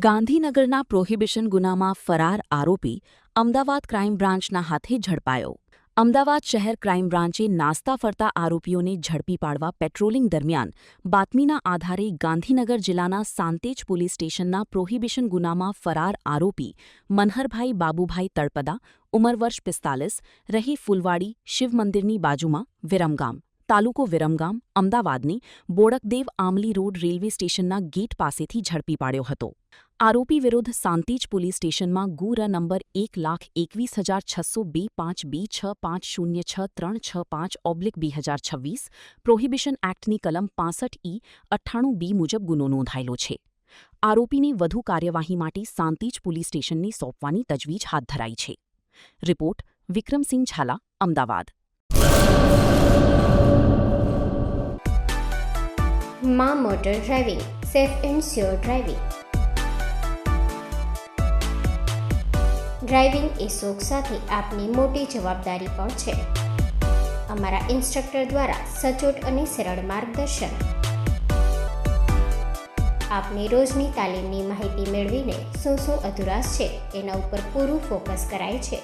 ગાંધીનગરના પ્રોહિબિશન ગુનામાં ફરાર આરોપી અમદાવાદ ક્રાઇમ બ્રાન્ચના હાથે ઝડપાયો. અમદાવાદ શહેર ક્રાઇમ બ્રાન્ચે નાસ્તા ફરતા આરોપીઓને ઝડપી પાડવા પેટ્રોલિંગ દરમિયાન બાતમીના આધારે ગાંધીનગર જિલ્લાના સાંતેજ પોલીસ સ્ટેશનના પ્રોહિબિશન ગુનામાં ફરાર આરોપી મનહરભાઈ બાબુભાઈ તળપદા, ઉંમર વર્ષ 45, રહે ફૂલવાડી શિવ મંદિરની બાજુમાં, વિરમગામ, તાલુકો વિરમગામ, અમદાવાદની બોડકદેવ આમલી રોડ રેલવે સ્ટેશનના ગેટ પાસેથી ઝડપી પાડ્યો હતો. આરોપી વિરુદ્ધ સાંતેજ પોલીસ સ્ટેશનમાં ગુર નંબર 1,21,602.5B6506365/2026 પ્રોહિબિશન એક્ટની કલમ 65E 98B મુજબ ગુનો નોંધાયેલો છે. આરોપીને વધુ કાર્યવાહી માટે સાંતેજ પોલીસ સ્ટેશનને સોંપવાની તજવીજ હાથ ધરાઈ છે. રિપોર્ટ વિક્રમસિંહ ઝાલા, અમદાવાદ. માં motor driving, safe and sure driving. Driving એ શોખ સાથે આપની મોટી જવાબદારી પણ છે. અમારા ઇન્સ્ટ્રક્ટર દ્વારા સચોટ અને સરળ માર્ગદર્શન. આપની રોજની તાલીમની માહિતી મેળવીને શું અધુરાશ છે એના ઉપર પૂરું ફોકસ કરાય છે.